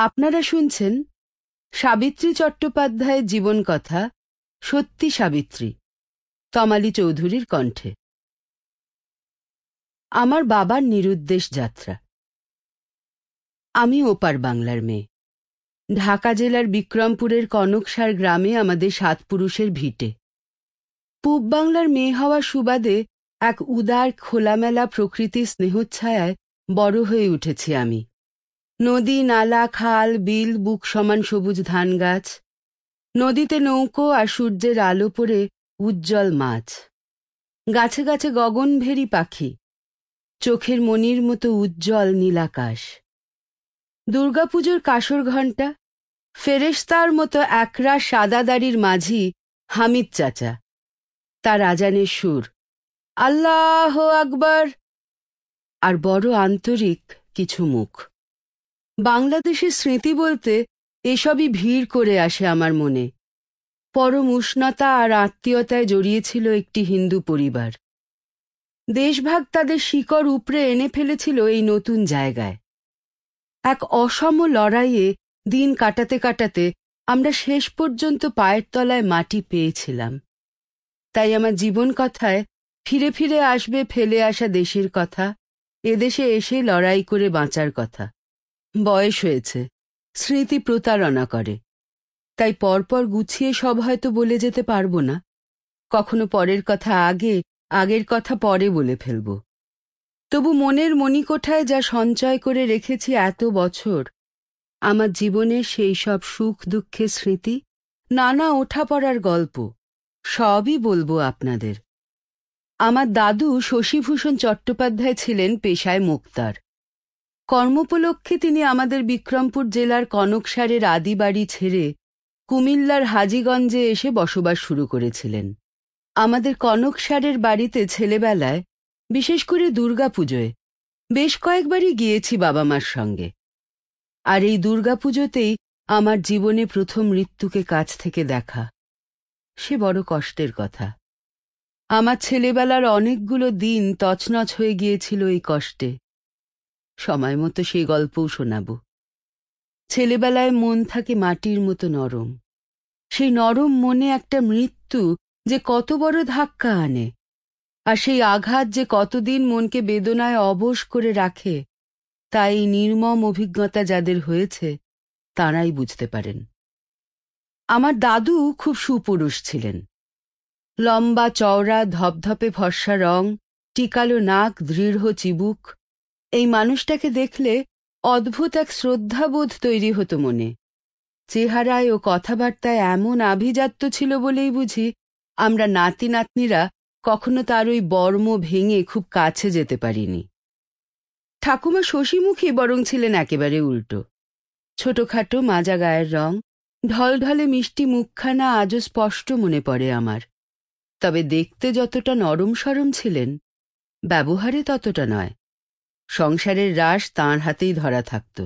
আপনারা শুনছেন সাবিত্রী চট্টোপাধ্যায়ের জীবন কথা সত্যি সাবিত্রী, তমালী চৌধুরীর কণ্ঠে। আমার বাবার নিরুদ্দেশ যাত্রা। আমি ওপার বাংলার মেয়ে। ঢাকা জেলার বিক্রমপুরের কনকসার গ্রামে আমাদের 7 পুরুষের ভিটে। পূব বাংলার মেয়ে হওয়ার সুবাদে এক উদার খোলামেলা প্রকৃতির স্নেহচ্ছায়ায় বড় হয়ে উঠেছি আমি। নদী, নালা, খাল, বিল, বুক সমান সবুজ ধান গাছ, নদীতে নৌকো আর সূর্যের আলো পড়ে উজ্জ্বল মাছ, গাছে গাছে গগনভেরী পাখি, চোখের মণির মতো উজ্জ্বল নীলাকাশ। দুর্গাপুজোর কাসর ঘণ্টা, ফেরেশতার মতো একরা সাদা দাড়ির মাঝি হামিদ চাচা, তার আজানের সুর আল্লাহ আকবার, আর বড় আন্তরিক কিছু মুখ। বাংলাদেশের স্মৃতি বলতে এসবই ভিড় করে আসে আমার মনে। পরম উষ্ণতা আর আত্মীয়তায় জড়িয়েছিল একটি হিন্দু পরিবার। দেশভাগ তাদের শিকড় উপড়ে এনে ফেলেছিল এই নতুন জায়গায়। এক অসম লড়াইয়ে দিন কাটাতে কাটাতে আমরা শেষ পর্যন্ত পায়ের তলায় মাটি পেয়েছিলাম। তাই আমার জীবন কথায় ফিরে ফিরে আসবে ফেলে আসা দেশের কথা, এদেশে এসে লড়াই করে বাঁচার কথা। বয়স হয়েছে, স্মৃতি প্রতারণা করে, তাই পরপর গুছিয়ে সব হয়তো বলে যেতে পারবো না। কখনো পরের কথা আগে, আগের কথা পরে বলে ফেলব। তবু মনের মণিকোঠায় যা সঞ্চয় করে রেখেছি এত বছর, আমার জীবনের সেই সব সুখ দুঃখের স্মৃতি, নানা ওঠাপড়ার গল্প, সবই বলবো আপনাদের। আমার দাদু শশীভূষণ চট্টোপাধ্যায় ছিলেন পেশায় মোক্তার। কর্মোপলক্ষে তিনি আমাদের বিক্রমপুর জেলার কনকসারের আদি বাড়ি ছেড়ে কুমিল্লার হাজীগঞ্জে এসে বসবাস শুরু করেছিলেন। আমাদের কনকসারের বাড়িতে ছেলেবেলায়, বিশেষ করে দুর্গাপুজোয়, বেশ কয়েকবারই গিয়েছি বাবা মার সঙ্গে। আর এই দুর্গাপুজোতেই আমার জীবনে প্রথম মৃত্যুকে কাছ থেকে দেখা। সে বড় কষ্টের কথা। আমার ছেলেবেলার অনেকগুলো দিন তছনছ হয়ে গিয়েছিল এই কষ্টে। সময় মতো সেই গল্পও শোনাব। ছেলেবেলায় মন থাকে মাটির মতো নরম। সেই নরম মনে একটা মৃত্যু যে কত বড় ধাক্কা আনে, আর সেই আঘাত যে কতদিন মনকে বেদনায় অবশ করে রাখে, তাই নির্মম অভিজ্ঞতা যাদের হয়েছে তাঁরাই বুঝতে পারেন। আমার দাদু খুব সুপুরুষ ছিলেন। লম্বা চওড়া ধপধপে ফর্সা রং, টিকালো নাক, দৃঢ় চিবুক। এই মানুষটাকে দেখলে অদ্ভুত এক শ্রদ্ধাবোধ তৈরি হতো মনে। চেহারায় ও কথাবার্তায় এমন আভিজাত্য ছিল বলেই বুঝি আমরা নাতি নাতনিরা কখনো তার ওই বর্ম ভেঙে খুব কাছে যেতে পারিনি। ঠাকুমা শশীমুখী বরং ছিলেন একেবারে উল্টো। ছোটখাটো মাজা গায়ের রং, ঢলঢলে মিষ্টি মুখখানা আজও স্পষ্ট মনে পড়ে আমার। তবে দেখতে যতটা নরম সরম ছিলেন, ব্যবহারে ততটা নয়। সংসারের রাশ তাঁর হাতেই ধরা থাকত।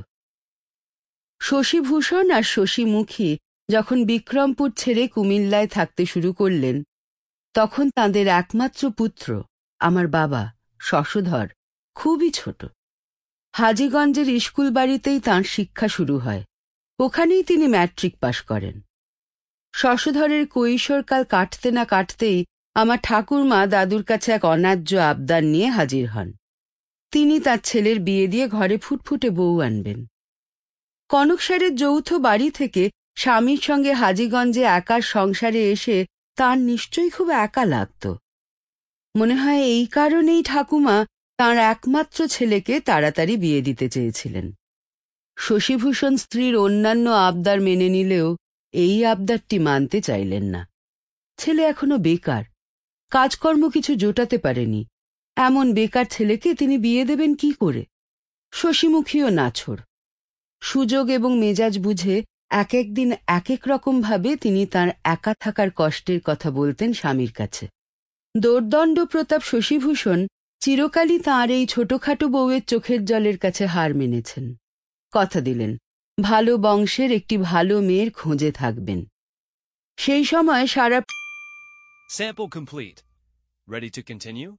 শশীভূষণ আর শশীমুখী যখন বিক্রমপুর ছেড়ে কুমিল্লায় থাকতে শুরু করলেন, তখন তাঁদের একমাত্র পুত্র আমার বাবা শশধর খুবই ছোট। হাজীগঞ্জের স্কুল বাড়িতেই তাঁর শিক্ষা শুরু হয়। ওখানেই তিনি ম্যাট্রিক পাশ করেন। শশধরের কৈশোরকাল কাটতে না কাটতেই আমার ঠাকুরমা দাদুর কাছে এক অন্যায্য আবদার নিয়ে হাজির হন। তিনি তার ছেলের বিয়ে দিয়ে ঘরে ফুটফুটে বউ আনবেন। কনকসারের যৌথ বাড়ি থেকে স্বামীর সঙ্গে হাজীগঞ্জে একার সংসারে এসে তাঁর নিশ্চয়ই খুব একা লাগত। মনে হয় এই কারণেই ঠাকুমা তাঁর একমাত্র ছেলেকে তাড়াতাড়ি বিয়ে দিতে চেয়েছিলেন। শশীভূষণ স্ত্রীর অন্যান্য আবদার মেনে নিলেও এই আবদারটি মানতে চাইলেন না। ছেলে এখনো বেকার, কাজকর্ম কিছু জোটাতে পারেনি। এমন বেকার ছেলেকে তিনি বিয়ে দেবেন কি করে? শশীমুখীও নাছোড়। সুযোগ এবং মেজাজ বুঝে এক একদিন এক এক রকম ভাবে তিনি তাঁর একা থাকার কষ্টের কথা বলতেন স্বামীর কাছে। দোর্দণ্ড প্রতাপ শশীভূষণ চিরকালই তাঁর এই ছোটখাটো বউয়ের চোখের জলের কাছে হার মেনেছেন। কথা দিলেন ভালো বংশের একটি ভালো মেয়ের খোঁজে থাকবেন। সেই সময় সারা Sample complete. Ready to continue?